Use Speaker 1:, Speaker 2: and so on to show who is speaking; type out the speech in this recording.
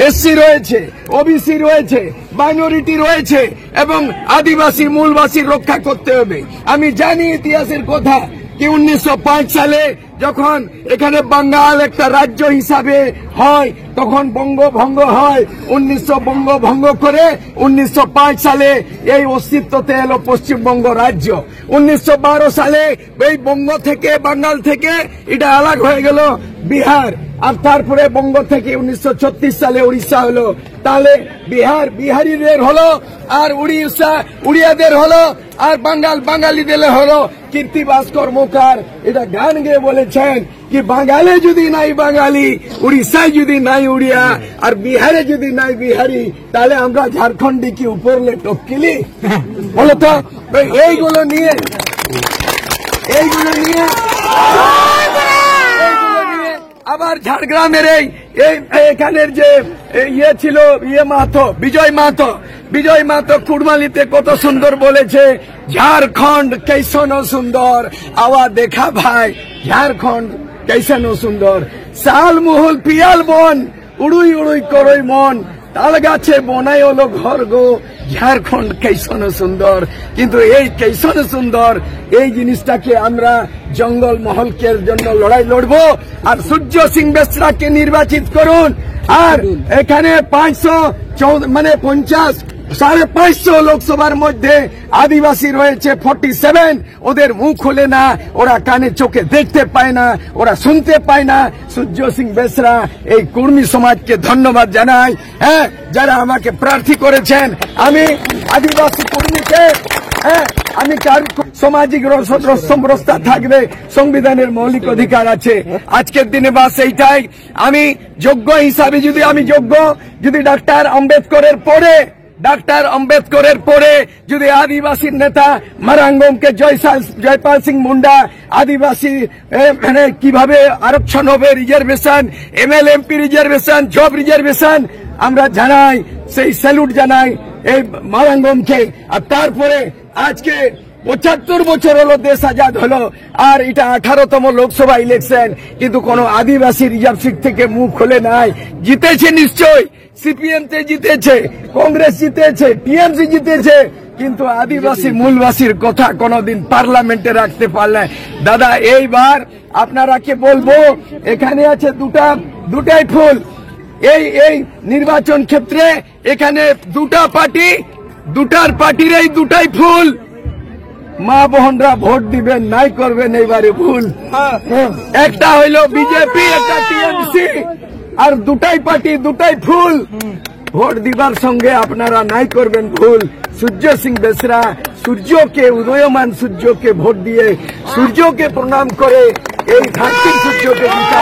Speaker 1: SC রয়েছে, OBC রয়েছে, minority রয়েছে এবং আদিবাসী মূলবাসী রক্ষা করতে হবে। আমি জানি ইতিহাসের কথা কি 1905 সালে যখন এখানে বাঙ্গাল একটা রাজ্য হিসাবে হয় তখন বঙ্গভঙ্গ হয়। 1900 বঙ্গভঙ্গ করে 1905 সালে এই অস্তিত্বতে এলো পশ্চিমবঙ্গ রাজ্য। 1912 সালে এই বঙ্গ থেকে বাঙ্গাল থেকে এটা আলাগ হয়ে গেল বিহার, আর তারপরে বঙ্গ থেকে 1936 সালে উড়িষ্যা হলো। তাহলে বিহার বিহারিদের হলো, আর উড়িষ্যা উড়িয়াদের হলো, আর বাঙ্গাল বাঙালিদের হলো। কীর্তিবাস কর্মকার এটা গান গেয়ে বলেছেন কি বাঙালি যদি নাই বাঙালি, উড়িষ্যায় যদি নাই উড়িয়া, আর বিহারে যদি নাই বিহারি, তাহলে আমরা ঝাড়খন্ডে কি উপরলে টপকিলি? বলো তো। এইগুলো নিয়ে আবার ঝাড়গ্রামের এখানের যে ইয়ে ছিল মাহাতো, বিজয় মাহাতো কুড়মালিতে কত সুন্দর বলেছে, ঝাড়খণ্ড कैसनो সুন্দর আওয়া দেখা ভাই, ঝাড়খণ্ড कैसनो সুন্দর। শাল মহল পিয়াল বন, উড়ুই উড়ুই করই মন, তাল গাছে বনাই হলো ঘর গো, ঝাড়খণ্ড कैसनो সুন্দর। কিন্তু এই कैसनो সুন্দর এই জিনিসটাকে আমরা জঙ্গল মহলকে জন্য লড়াই লড়বো। আর সূর্য সিং বেসরাকে নির্বাচিত করুন। আর এখানে 550 লোকসভার মধ্যে আদিবাসী রয়েছে 47। ওদের মুখ খুলে না, ওরা কানে চোখে দেখতে পায় না, ওরা শুনতে পায় না। সূর্য সিং বেসরা এই কুর্মী সমাজকে ধন্যবাদ জানাই, হ্যাঁ, যারা আমাকে প্রার্থী করেছেন। আমি আদিবাসী কর্মীকে আমি সামাজিক সমরসতা থাকবে, সংবিধানের মৌলিক অধিকার আছে। আজকের দিনে বাস এইটাই। আমি যোগ্য হিসাবে যদি ডাক্তার আম্বেদকরের পরে যদি আদিবাসী নেতা মারাঙ্গমকে জয়পাল সিং মুন্ডা আদিবাসী কিভাবে আরক্ষণ হবে, reservation, MLA MP reservation, job reservation, আমরা জানাই, সেই স্যালুট জানাই এই মারাঙ্গমকে। আর তারপরে আজকে 75 বছর হলো দেশ আজাদ হলো, আর এটা 18তম লোকসভা ইলেকশন, কিন্তু কোন আদিবাসী রিজার্ভ সিট থেকে মুখ খোলে নাই। জিতেছে নিশ্চয়, সিপিএম তে জিতেছে, কংগ্রেস জিতেছে, টিএমসি জিতেছে, কিন্তু আদিবাসী মূলবাসীর কথা কোনদিন পার্লামেন্টে রাখতে পারলে। দাদা এইবার আপনারাকে বলবো, এখানে আছে দুটাই ফুল। এই নির্বাচন ক্ষেত্রে এখানে দুটার পার্টির এই দুটাই ফুল। মা বোনরা ভোট দিবেন, নাই করবেন এইবারে ভুল। একটা হইল বিজেপি, একটা টিএমসি, আর দুটাই পার্টি দুটাই ফুল। ভোট দিবার সঙ্গে আপনারা নাই করবেন ভুল। সূর্য সিং বেসরা সূর্যকে, উদয়মান সূর্যকে ভোট দিয়ে সূর্যকে প্রণাম করে এই ধাত্রী সূর্যকে জিতা।